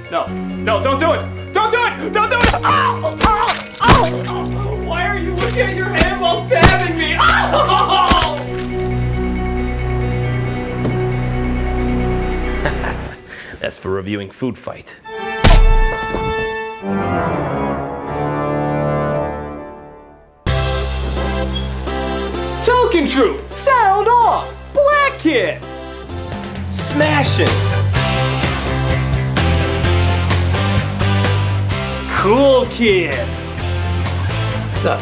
No, no, don't do it! Don't do it! Don't do it! Ow! Ow! Ow! Why are you looking at your hand while stabbing me? Ow! That's for reviewing Food Fight. Token Troop! Sound off! Black Kid! Smashing! Cool Kid! What's up?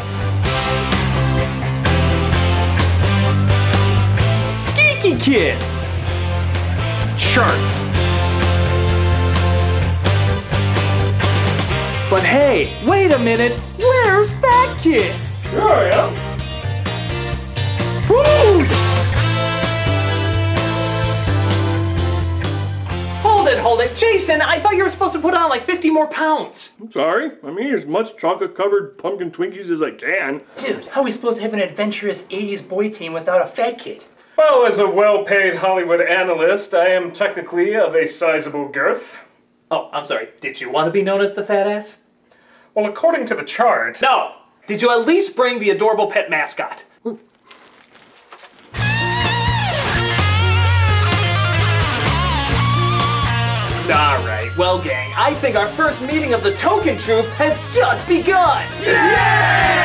Geeky Kid! Charts! But hey, wait a minute! Where's Fat Kid? Here I am! Food! Hold it. Jason, I thought you were supposed to put on like 50 more pounds. I'm sorry. I'm eating as much chocolate-covered pumpkin Twinkies as I can. Dude, how are we supposed to have an adventurous 80s boy team without a fat kid? Well, as a well-paid Hollywood analyst, I am technically of a sizable girth. Oh, I'm sorry. Did you want to be known as the fat ass? Well, according to the chart... No! Did you at least bring the adorable pet mascot? Alright, well gang, I think our first meeting of the Token Troop has just begun! Yeah!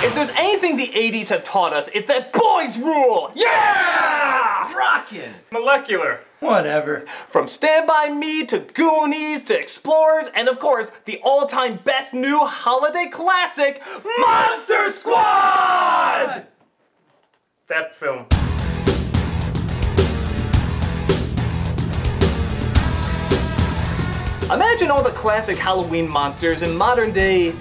If there's anything the 80s have taught us, it's that boys rule! Yeah! Rockin'! Molecular. Whatever. From Stand By Me to Goonies to Explorers, and of course, the all-time best new holiday classic, Monster Squad! That film. Imagine all the classic Halloween monsters in modern day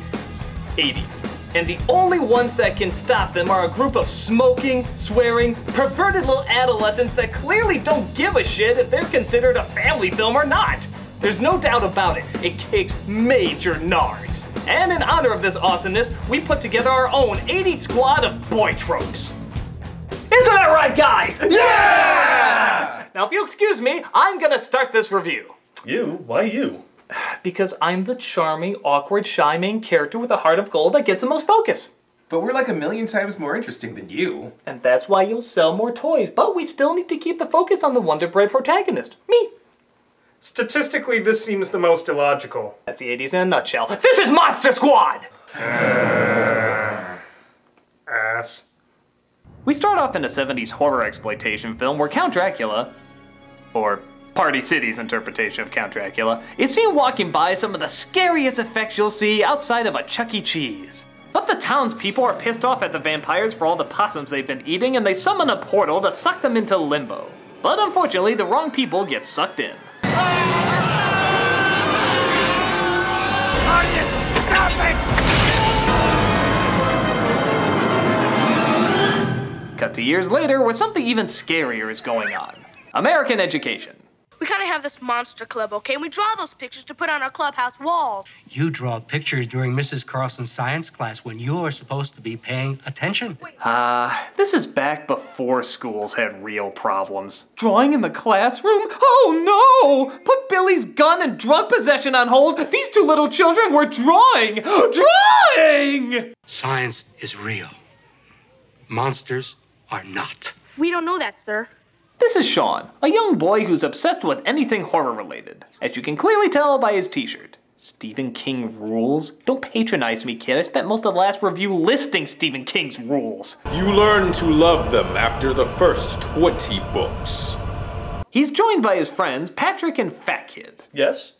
80s. And the only ones that can stop them are a group of smoking, swearing, perverted little adolescents that clearly don't give a shit if they're considered a family film or not. There's no doubt about it, it kicks major nards. And in honor of this awesomeness, we put together our own 80s squad of boy tropes. Isn't that right, guys? Yeah! Now, if you excuse me, I'm gonna start this review. You? Why you? Because I'm the charming, awkward, shy main character with a heart of gold that gets the most focus. But we're like a million times more interesting than you. And that's why you'll sell more toys, but we still need to keep the focus on the Wonder Bread protagonist, me. Statistically, this seems the most illogical. That's the 80s in a nutshell. This is Monster Squad! Ass. We start off in a 70s horror exploitation film where Count Dracula, or Party City's interpretation of Count Dracula, is seen walking by some of the scariest effects you'll see outside of a Chuck E. Cheese. But the townspeople are pissed off at the vampires for all the possums they've been eating, and they summon a portal to suck them into limbo. But unfortunately, the wrong people get sucked in. Cut to years later, where something even scarier is going on. American education. We kind of have this monster club, okay? And we draw those pictures to put on our clubhouse walls. You draw pictures during Mrs. Carlson's science class when you're supposed to be paying attention. This is back before schools had real problems. Drawing in the classroom? Oh no! Put Billy's gun and drug possession on hold. These two little children were drawing! Drawing! Science is real. Monsters are not. We don't know that, sir. This is Sean, a young boy who's obsessed with anything horror-related, as you can clearly tell by his t-shirt. Stephen King rules? Don't patronize me, kid. I spent most of the last review listing Stephen King's rules. You learn to love them after the first 20 books. He's joined by his friends, Patrick and Fat Kid. Yes?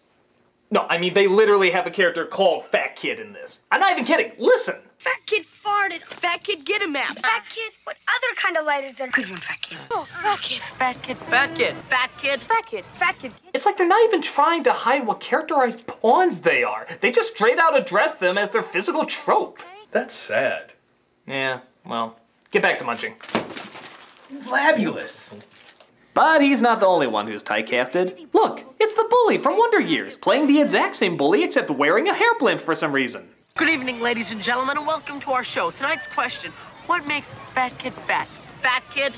No, I mean, they literally have a character called Fat Kid in this. I'm not even kidding. Listen. Fat Kid farted. Fat Kid, get a map. Fat Kid, what other kind of light is there? Good one, Fat Kid. Oh, Fat Kid. Fat Kid. Fat Kid. Fat Kid. Fat Kid. Fat Kid. It's like they're not even trying to hide what characterized pawns they are. They just straight out address them as their physical trope. That's sad. Yeah, well, get back to munching. Fabulous. But he's not the only one who's typecasted. Look, it's the bully from Wonder Years, playing the exact same bully except wearing a hair blimp for some reason. Good evening, ladies and gentlemen, and welcome to our show. Tonight's question, what makes Fat Kid fat? fat kid?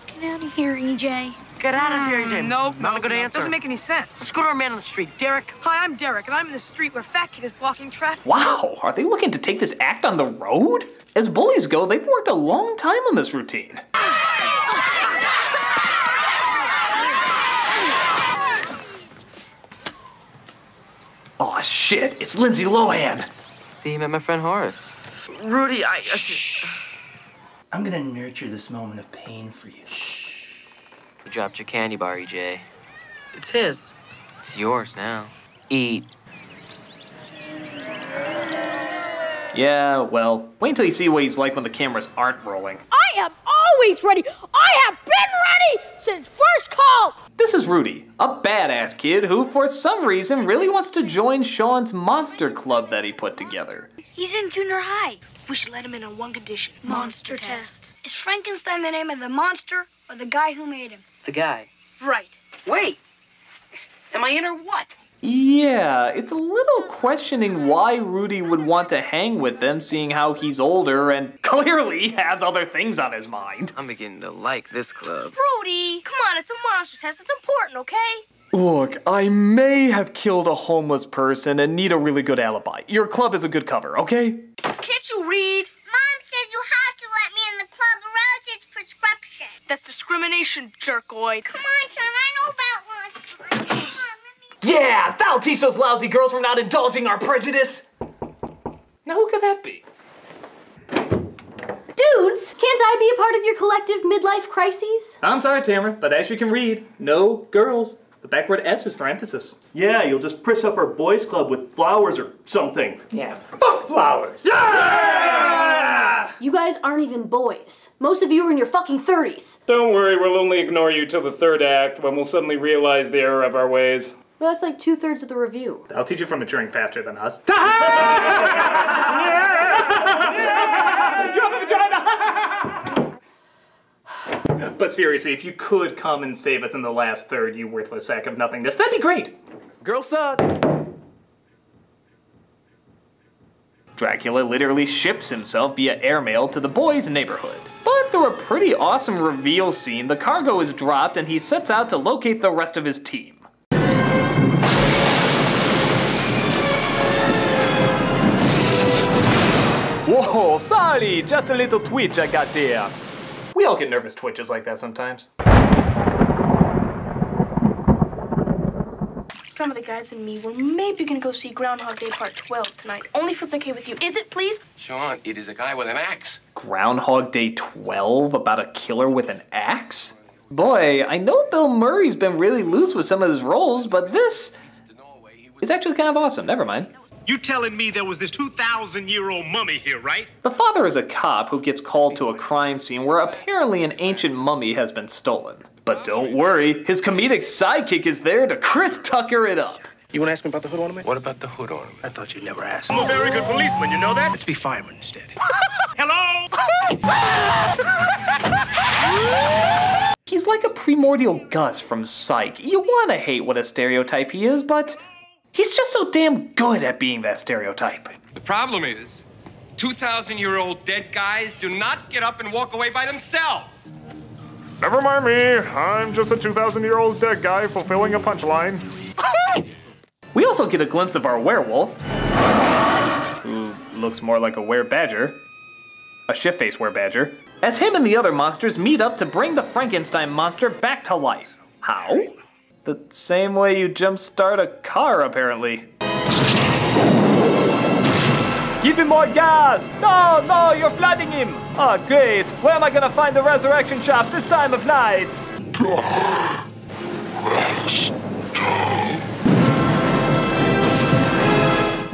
Get out of here, EJ. Get out of here, EJ. Nope. Not a good answer. Doesn't make any sense. Let's go to our man on the street, Derek. Hi, I'm Derek, and I'm in the street where fat kid is blocking traffic. Wow, are they looking to take this act on the road? As bullies go, they've worked a long time on this routine. Oh shit, it's Lindsay Lohan. See, you met my friend Horace. Rudy, I'm gonna nurture this moment of pain for you. You dropped your candy bar, EJ. It's his. It's yours now. Eat. Yeah, well, wait until you see what he's like when the cameras aren't rolling. I am always ready. I have been ready since first call. This is Rudy, a badass kid who, for some reason, really wants to join Sean's monster club that he put together. He's in junior high. We should let him in on one condition. Monster test. Is Frankenstein the name of the monster or the guy who made him? The guy. Right. Wait. Am I in or what? Yeah, it's a little questioning why Rudy would want to hang with them, seeing how he's older and clearly has other things on his mind. I'm beginning to like this club. Rudy, come on, it's a monster test. It's important, okay? Look, I may have killed a homeless person and need a really good alibi. Your club is a good cover, okay? Can't you read? Mom says you have to let me in the club or else it's prescription. That's discrimination, jerkoid. Come on, son, I know about lunchtime. Yeah, that'll teach those lousy girls from not indulging our prejudice. Now who could that be? Dudes, can't I be a part of your collective midlife crises? I'm sorry, Tamara, but as you can read, no girls. The backward S is for emphasis. Yeah, you'll just priss up our boys' club with flowers or something. Yeah, fuck flowers. Yeah! You guys aren't even boys. Most of you are in your fucking 30s. Don't worry, we'll only ignore you till the third act when we'll suddenly realize the error of our ways. Well, that's like 2/3 of the review. I'll teach you from maturing faster than us. But seriously, if you could come and save us in the last third, you worthless sack of nothingness, that'd be great. Girl suck. Dracula literally ships himself via airmail to the boys' neighborhood. But through a pretty awesome reveal scene, the cargo is dropped and he sets out to locate the rest of his team. Whoa, sorry, just a little twitch I got there. We all get nervous twitches like that sometimes. Some of the guys and me were maybe gonna go see Groundhog Day Part 12 tonight. Only if it's okay with you. Is it, please? Sean, it is a guy with an axe. Groundhog Day 12 about a killer with an axe? Boy, I know Bill Murray's been really loose with some of his roles, but this is actually kind of awesome. Never mind. You telling me there was this 2,000-year-old mummy here, right? The father is a cop who gets called to a crime scene where apparently an ancient mummy has been stolen. But don't worry, his comedic sidekick is there to Chris Tucker it up. You want to ask me about the hood ornament? What about the hood ornament? I thought you'd never ask. I'm a very good policeman, you know that? Let's be firemen instead. Hello? He's like a primordial Gus from Psych. You want to hate what a stereotype he is, but he's just so damn good at being that stereotype. The problem is, 2,000-year-old dead guys do not get up and walk away by themselves. Never mind me. I'm just a 2,000-year-old dead guy fulfilling a punchline. We also get a glimpse of our werewolf, who looks more like a were-badger, a shit-faced were-badger, as him and the other monsters meet up to bring the Frankenstein monster back to life. How? The same way you jumpstart a car, apparently. Give him more gas! No, you're flooding him! Oh, great. Where am I gonna find the resurrection shop this time of night?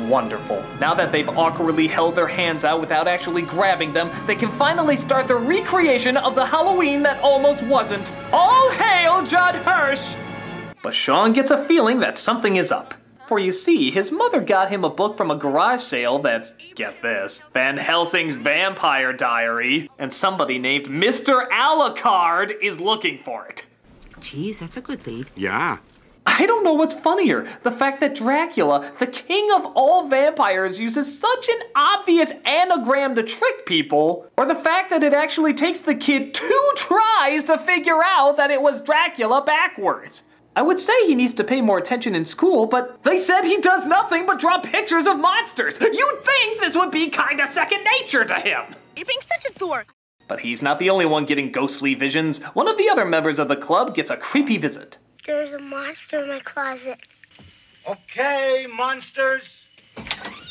Wonderful. Now that they've awkwardly held their hands out without actually grabbing them, they can finally start the recreation of the Halloween that almost wasn't. All hail Judd Hirsch! But Sean gets a feeling that something is up. For you see, his mother got him a book from a garage sale that's, get this, Van Helsing's Vampire Diary, and somebody named Mr. Alucard is looking for it. Geez, that's a good lead. Yeah. I don't know what's funnier, the fact that Dracula, the king of all vampires, uses such an obvious anagram to trick people, or the fact that it actually takes the kid 2 tries to figure out that it was Dracula backwards. I would say he needs to pay more attention in school, but they said he does nothing but draw pictures of monsters. You'd think this would be kinda second nature to him. You're being such a dork. But he's not the only one getting ghostly visions. One of the other members of the club gets a creepy visit. There's a monster in my closet. Okay, monsters.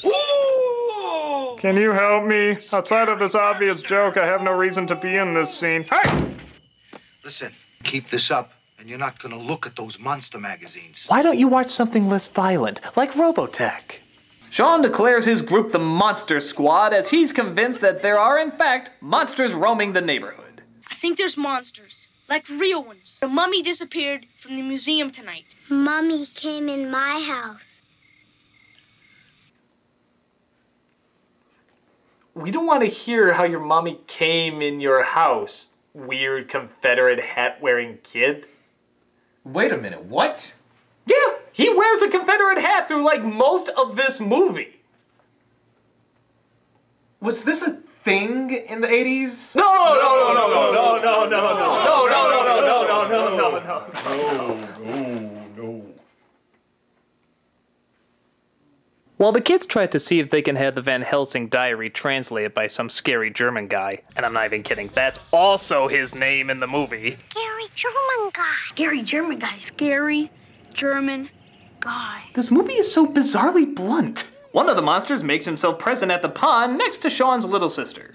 Ooh! Can you help me? Outside of this obvious joke, I have no reason to be in this scene. Hey! Listen, keep this up, and you're not gonna look at those monster magazines. Why don't you watch something less violent, like Robotech? Sean declares his group the Monster Squad as he's convinced that there are in fact monsters roaming the neighborhood. I think there's monsters, like real ones. The mummy disappeared from the museum tonight. Mummy came in my house. We don't want to hear how your mommy came in your house, weird Confederate hat-wearing kid. Wait a minute, what? Yeah, he wears a Confederate hat through like most of this movie. Was this a thing in the 80s? No. While the kids try to see if they can have the Van Helsing diary translated by some scary German guy, and I'm not even kidding, that's also his name in the movie. Scary German guy. Scary German guy. Scary German guy. This movie is so bizarrely blunt. One of the monsters makes himself present at the pond next to Sean's little sister.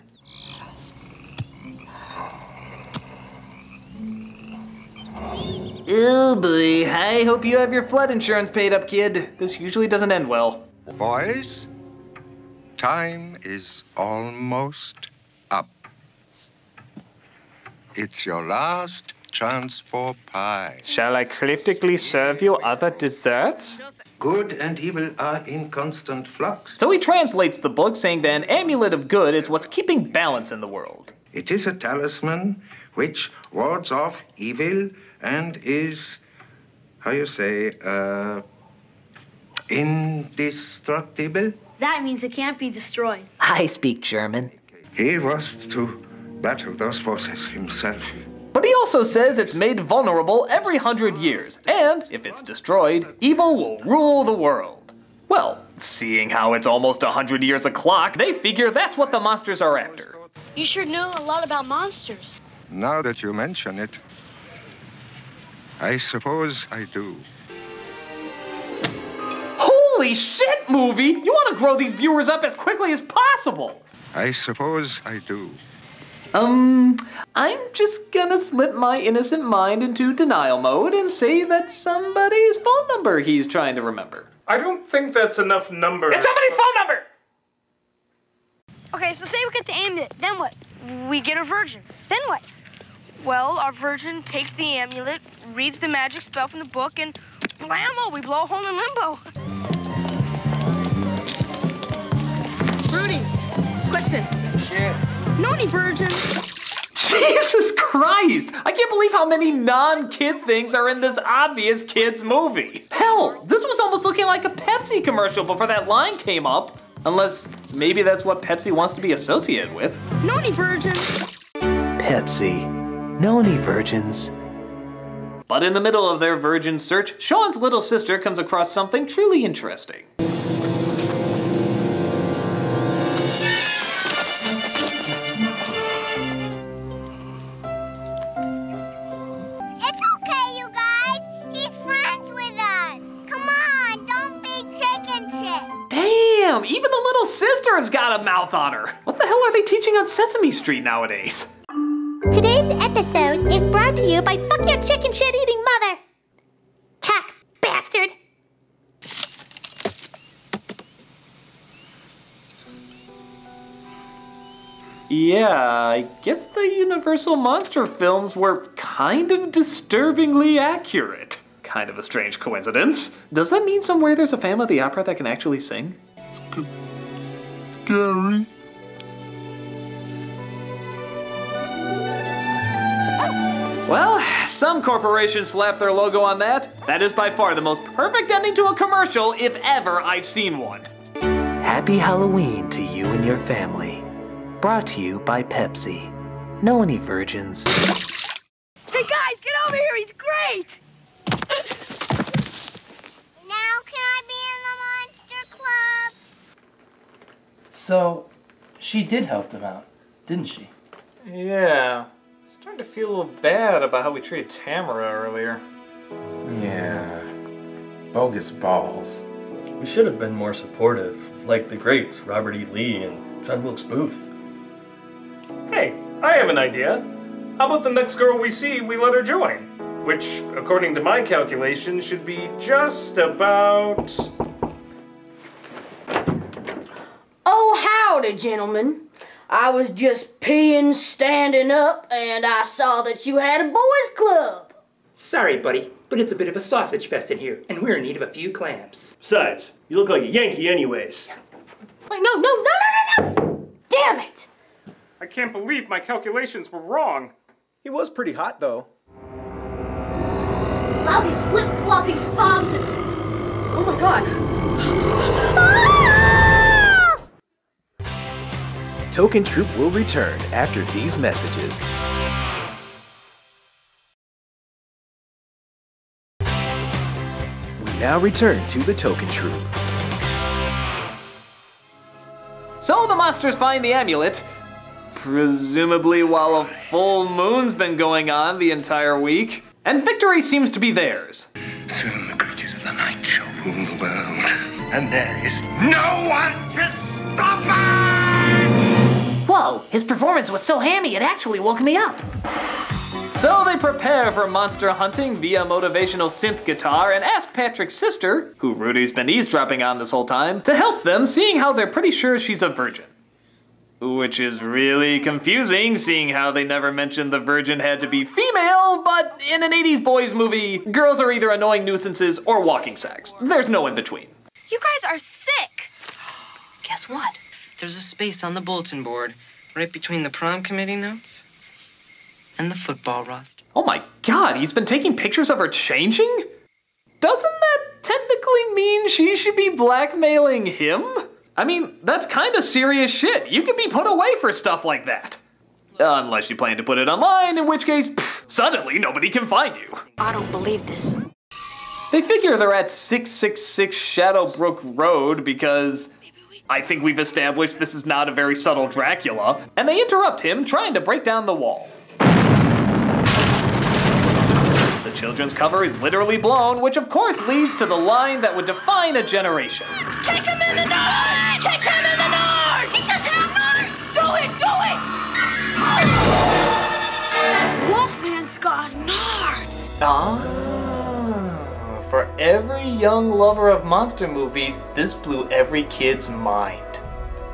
Oh boy, I hope you have your flood insurance paid up, kid. This usually doesn't end well. Boys, time is almost up. It's your last chance for pie. Shall I cryptically serve you other desserts? Good and evil are in constant flux. So he translates the book saying that an amulet of good is what's keeping balance in the world. It is a talisman which wards off evil and is, how you say, indestructible. That means it can't be destroyed. I speak German. He was to battle those forces himself. But he also says it's made vulnerable every 100 years, and if it's destroyed, evil will rule the world. Well, seeing how it's almost 100 years a clock, they figure that's what the monsters are after. You sure know a lot about monsters. Now that you mention it, I suppose I do. Holy shit, movie! You want to grow these viewers up as quickly as possible! I suppose I do. I'm just gonna slip my innocent mind into denial mode and say that's somebody's phone number he's trying to remember. I don't think that's enough numbers. It's somebody's phone number! Okay, so say we get the amulet, then what? We get a virgin. Then what? Well, our virgin takes the amulet, reads the magic spell from the book, and blammo, we blow a hole in limbo. Rudy, question. Shit. Know any virgins? Jesus Christ! I can't believe how many non-kid things are in this obvious kids movie. Hell, this was almost looking like a Pepsi commercial before that line came up. Unless maybe that's what Pepsi wants to be associated with. Know any virgins? Pepsi. Know any virgins? But in the middle of their virgin search, Sean's little sister comes across something truly interesting. Damn, even the little sister has got a mouth on her. What the hell are they teaching on Sesame Street nowadays? Today's episode is brought to you by Fuck Your Chicken Shit Eating Mother. Cack, bastard. Yeah, I guess the Universal Monster films were kind of disturbingly accurate. Kind of a strange coincidence. Does that mean somewhere there's a Phantom of the Opera that can actually sing? Scary. Well, some corporations slap their logo on that. That is by far the most perfect ending to a commercial, if ever I've seen one. Happy Halloween to you and your family. Brought to you by Pepsi. Know any virgins? Hey guys, get over here, he's great! Now can I be in the Monster Club? So, she did help them out, didn't she? Yeah. Starting to feel a little bad about how we treated Tamara earlier. Yeah. Bogus balls. We should have been more supportive, like the great Robert E. Lee and John Wilkes Booth. Hey, I have an idea. How about the next girl we see, we let her join? Which, according to my calculations, should be just about... Oh, howdy, gentlemen. I was just peeing, standing up, and I saw that you had a boys' club. Sorry, buddy, but it's a bit of a sausage fest in here, and we're in need of a few clamps. Besides, you look like a Yankee anyways. Wait, no! Damn it! I can't believe my calculations were wrong. He was pretty hot, though. Lousy flip-flopping fobs and... Oh my god. Token Troop will return after these messages. We now return to the Token Troop. So the monsters find the amulet, presumably while a full moon's been going on the entire week, and victory seems to be theirs. Soon the creatures of the night shall rule the world, and there is no one to stop us! Whoa, his performance was so hammy it actually woke me up. So they prepare for monster hunting via motivational synth guitar and ask Patrick's sister, who Rudy's been eavesdropping on this whole time, to help them, seeing how they're pretty sure she's a virgin. Which is really confusing, seeing how they never mentioned the virgin had to be female, but in an 80s boys movie, girls are either annoying nuisances or walking sacks. There's no in between. You guys are sick. Guess what? There's a space on the bulletin board, right between the prom committee notes and the football roster. Oh my god, he's been taking pictures of her changing? Doesn't that technically mean she should be blackmailing him? I mean, that's kind of serious shit. You could be put away for stuff like that. Unless you plan to put it online, in which case, suddenly nobody can find you. I don't believe this. They figure they're at 666 Shadowbrook Road because I think we've established this is not a very subtle Dracula, and they interrupt him trying to break down the wall. The children's cover is literally blown, which of course leads to the line that would define a generation. Kick him in the Nards! Kick him in the Nards! He doesn't have Nards! Do it! Wolfman's got Nards! Ah, for every young lover of monster movies, this blew every kid's mind.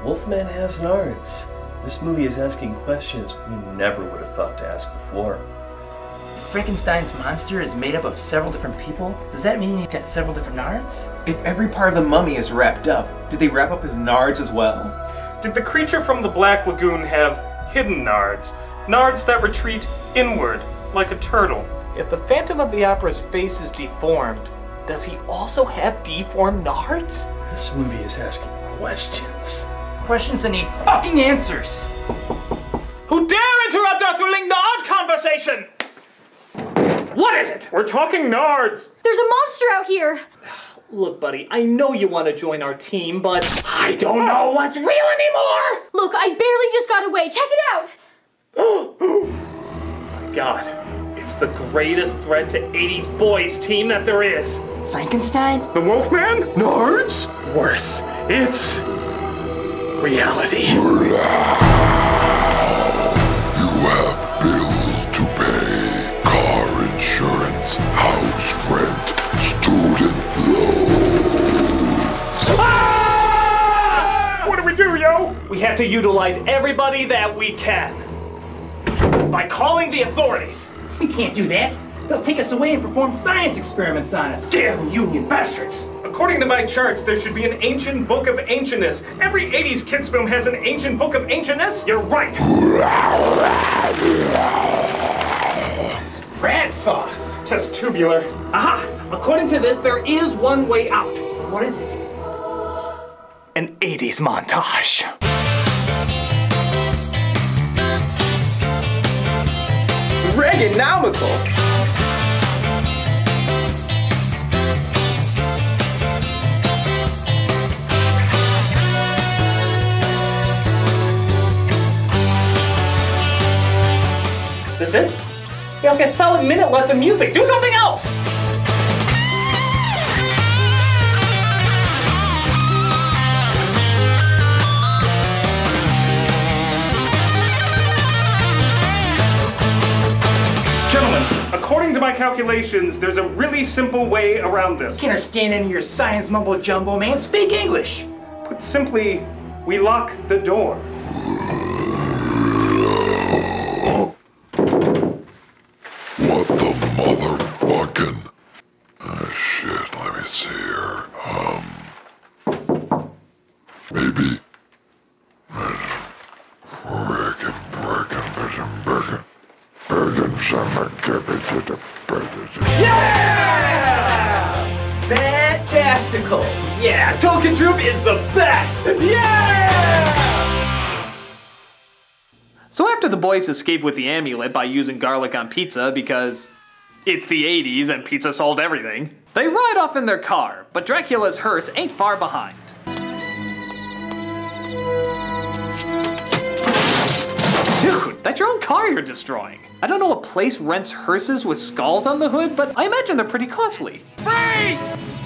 Wolfman has Nards. This movie is asking questions we never would have thought to ask before. Frankenstein's monster is made up of several different people. Does that mean you've got several different Nards? If every part of the mummy is wrapped up, did they wrap up his Nards as well? Did the creature from the Black Lagoon have hidden Nards? Nards that retreat inward, like a turtle. If the Phantom of the Opera's face is deformed, does he also have deformed Nards? This movie is asking questions. Questions that need fucking answers! Who dare interrupt our thrilling Nard conversation? What is it? We're talking Nards! There's a monster out here! Look, buddy, I know you want to join our team, but I don't know what's real anymore! Look, I barely just got away. Check it out! Oh my god, it's the greatest threat to 80s boys team that there is. Frankenstein? The Wolfman? Nards? Worse, it's reality. You have bills to pay. Car insurance, house rent, student loans. Ah! What do we do, yo? We have to utilize everybody that we can. By calling the authorities. We can't do that. They'll take us away and perform science experiments on us. Damn union bastards! According to my charts, there should be an ancient book of ancientness. Every 80s kids film has an ancient book of ancientness. You're right. Rat sauce! Testubular. Aha! According to this, there is one way out. What is it? An 80s montage. Reaganomical! That's it? You have a solid minute left of music. Do something else! Gentlemen, according to my calculations, there's a really simple way around this. Can't understand any of your science mumbo jumbo, man. Speak English. Put simply, we lock the door. What the motherfucking... Oh, shit, let me see here. Maybe... Yeah! Fantastical! Yeah, Token Troop is the best! Yeah! So after the boys escape with the amulet by using garlic on pizza because it's the 80s and pizza solved everything, they ride off in their car, but Dracula's hearse ain't far behind. Dude, that's your own car you're destroying. I don't know what place rents hearses with skulls on the hood, but I imagine they're pretty costly. Freeze!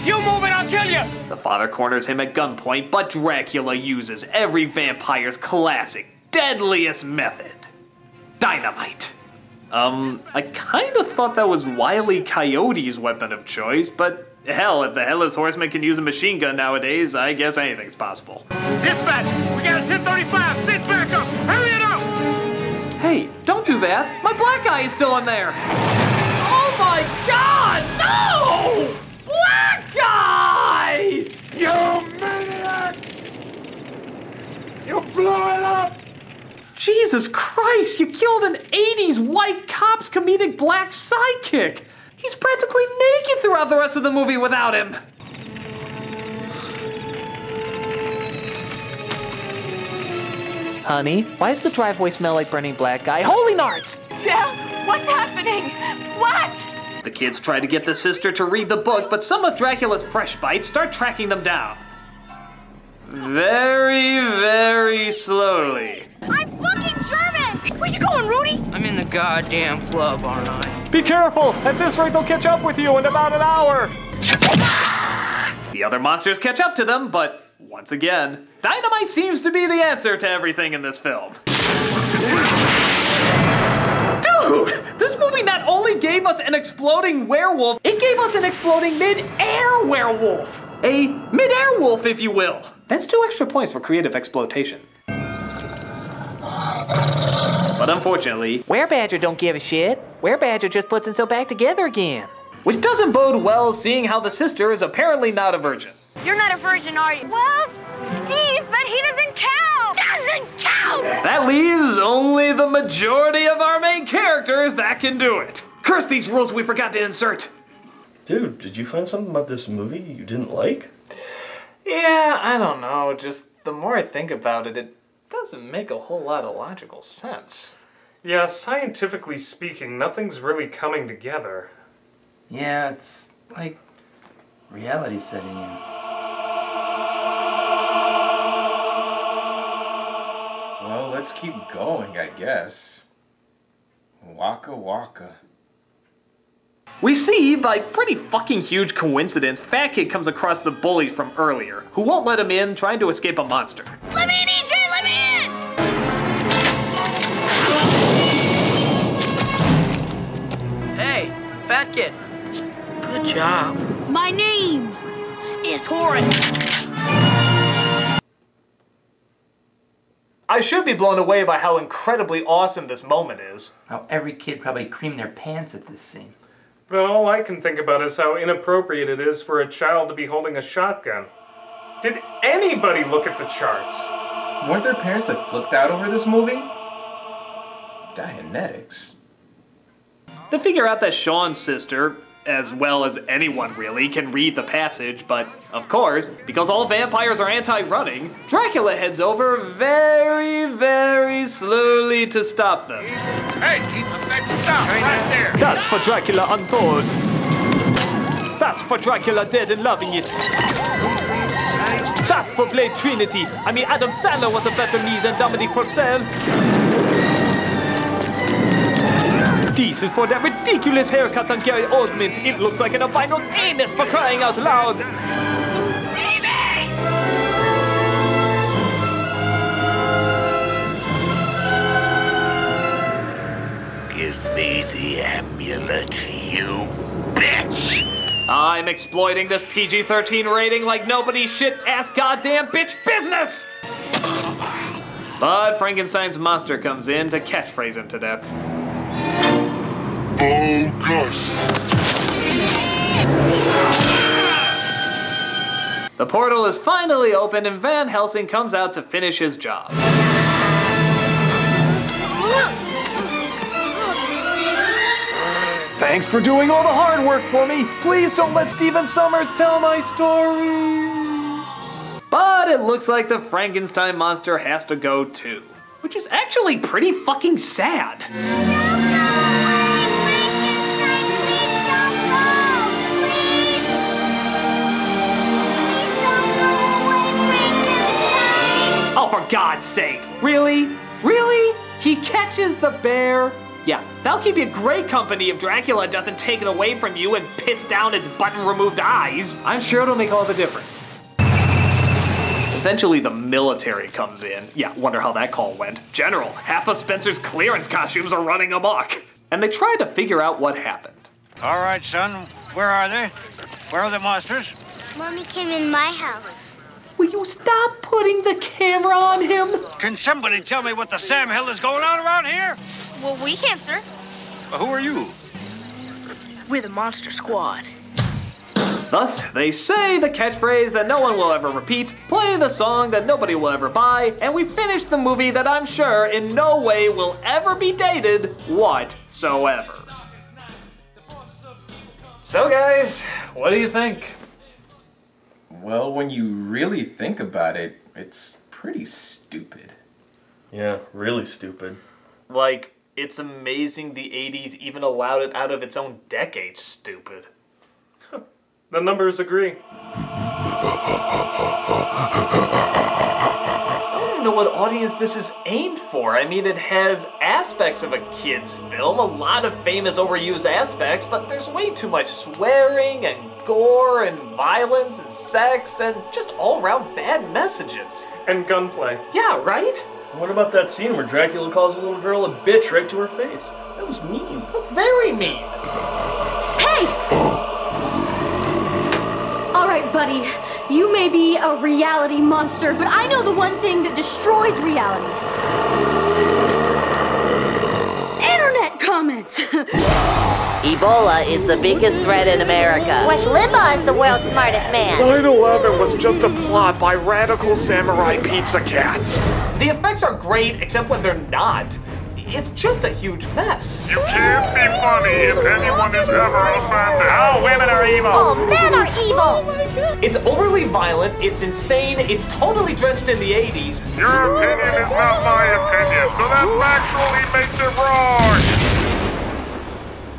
You move it, I'll kill you! The father corners him at gunpoint, but Dracula uses every vampire's classic, deadliest method. Dynamite. I kinda thought that was Wile E. Coyote's weapon of choice, but hell, if the Headless Horseman can use a machine gun nowadays, I guess anything's possible. Dispatch, we got a 1035, sit back up, hurry it up! Hey, don't do that. My black eye is still in there. Oh my god, no! Black guy! You maniac! You blew it up! Jesus Christ, you killed an 80s white cop's comedic black sidekick. He's practically naked throughout the rest of the movie without him. Honey, why does the driveway smell like burning black guy? Holy Nards! Dale, what's happening? What? The kids try to get the sister to read the book, but some of Dracula's fresh bites start tracking them down. Very, very slowly. I'm fucking German! Where you going, Rudy? I'm in the goddamn club, aren't I? Be careful! At this rate, they'll catch up with you in about an hour! The other monsters catch up to them, but once again, dynamite seems to be the answer to everything in this film. Dude! This movie not only gave us an exploding werewolf, it gave us an exploding mid-air werewolf! A mid-air wolf, if you will. That's 2 extra points for creative exploitation. But unfortunately, Werebadger don't give a shit. Werebadger just puts himself back together again. Which doesn't bode well, seeing how the sister is apparently not a virgin. You're not a virgin, are you? Well, Steve, but he doesn't count! Doesn't count! That leaves only the majority of our main characters that can do it. Curse these rules we forgot to insert. Dude, did you find something about this movie you didn't like? Yeah, I don't know. Just the more I think about it, it doesn't make a whole lot of logical sense. Yeah, scientifically speaking, nothing's really coming together. Yeah, it's like reality setting in. Well, let's keep going, I guess. Waka waka. We see, by pretty fucking huge coincidence, Fat Kid comes across the bullies from earlier, who won't let him in, trying to escape a monster. Let me in, EJ! Let me in! Hey, Fat Kid. Good job. My name is Horace. I should be blown away by how incredibly awesome this moment is. How every kid probably creamed their pants at this scene. But all I can think about is how inappropriate it is for a child to be holding a shotgun. Did anybody look at the charts? Weren't there parents that flipped out over this movie? Dianetics. They figure out that Sean's sister, as well as anyone really, can read the passage, but of course, because all vampires are anti-running, Dracula heads over very, very slowly to stop them. Hey, stop right there. That's for Dracula Untold. That's for Dracula Dead and Loving It. That's for Blade Trinity. I mean, Adam Sandler was a better me than Dominic Purcell. This is for that ridiculous haircut on Gary Oldman. It looks like an albino's anus, for crying out loud. Give me the amulet, you bitch! I'm exploiting this PG-13 rating like nobody's shit-ass goddamn bitch business! But Frankenstein's monster comes in to catchphrase him to death. Bogus! The portal is finally open and Van Helsing comes out to finish his job. Thanks for doing all the hard work for me. Please don't let Stephen Sommers tell my story. But it looks like the Frankenstein monster has to go too, which is actually pretty fucking sad. Oh, for God's sake. Really? Really? He catches the bear? Yeah, that'll keep you great company if Dracula doesn't take it away from you and piss down its button-removed eyes. I'm sure it'll make all the difference. Eventually the military comes in. Yeah, wonder how that call went. General, half of Spencer's clearance costumes are running amok. And they try to figure out what happened. All right, son, where are they? Where are the monsters? Mommy came in my house. Will you stop putting the camera on him? Can somebody tell me what the Sam hell is going on around here? Well, we can't, sir. Who are you? We're the Monster Squad. Thus, they say the catchphrase that no one will ever repeat, play the song that nobody will ever buy, and we finish the movie that I'm sure in no way will ever be dated whatsoever. So guys, what do you think? Well, when you really think about it, it's pretty stupid. Yeah, really stupid. Like, it's amazing the 80s even allowed it out of its own decade, stupid. The numbers agree. I don't even know what audience this is aimed for. I mean, it has aspects of a kid's film, a lot of famous overused aspects, but there's way too much swearing and gore and violence and sex and just all-around bad messages. And gunplay. Yeah, right? What about that scene where Dracula calls a little girl a bitch right to her face? That was mean. That was very mean. Hey! All right, buddy. You may be a reality monster, but I know the one thing that destroys reality. Internet comments. Ebola is the biggest threat in America. Rush Limbaugh is the world's smartest man. 9/11 was just a plot by radical samurai pizza cats. The effects are great, except when they're not. It's just a huge mess. You can't be funny if anyone is ever offended. Oh, women are evil. Oh, men are evil. It's overly violent, it's insane, it's totally drenched in the 80s. Your opinion is not my opinion, so that factually makes it wrong.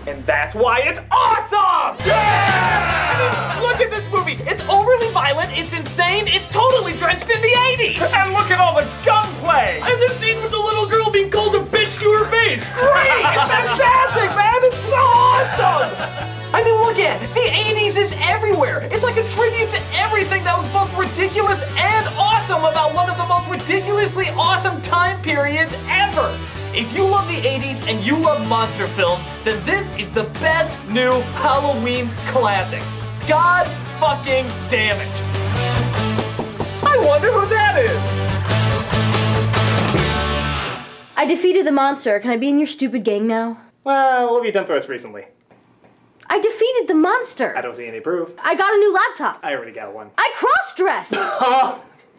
And that's why it's awesome! Yeah! I mean, look at this movie. It's overly violent, it's insane, it's totally drenched in the 80s! And look at all the gunplay! And the scene with the little girl being called a bitch to her face! Great! It's fantastic, man! It's so awesome! I mean, look at it. The 80s is everywhere. It's like a tribute to everything that was both ridiculous and awesome about one of the most ridiculously awesome time periods ever. If you love the 80s and you love monster films, then this is the best new Halloween classic. God fucking damn it. I wonder who that is. I defeated the monster. Can I be in your stupid gang now? Well, what have you done for us recently? I defeated the monster. I don't see any proof. I got a new laptop. I already got one. I cross-dressed.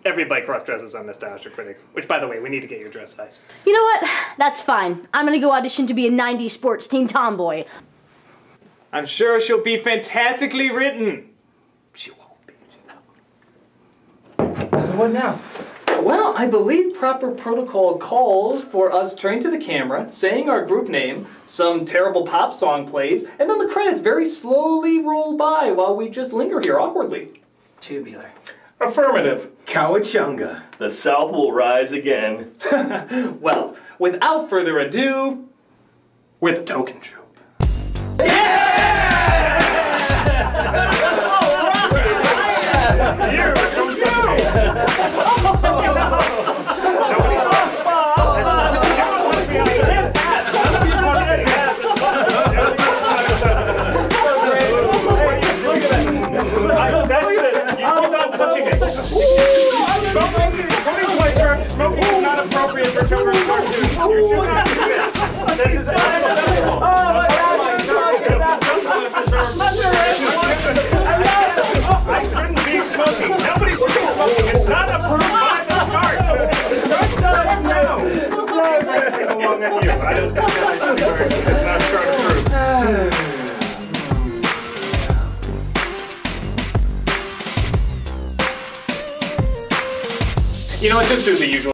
everybody cross-dresses on Nostalgia Critic, which, by the way, we need to get your dress size. You know what? That's fine. I'm gonna go audition to be a 90s sports teen tomboy. I'm sure she'll be fantastically written. She won't be. So what now? Well, I believe proper protocol calls for us turning to the camera, saying our group name, some terrible pop song plays, and then the credits very slowly roll by while we just linger here awkwardly. Tubular. Affirmative. Cowachunga. The South will rise again. Well, without further ado, we're the Token Troop. Smoking is not appropriate for children's cartoons. You should not do this. This is unacceptable. Oh my God! I shouldn't be smoking. Nobody should be smoking. It's not approved by the start. No. It belongs on you. I don't think that should be wearing. It's not start approved. You know what? Just do the usual.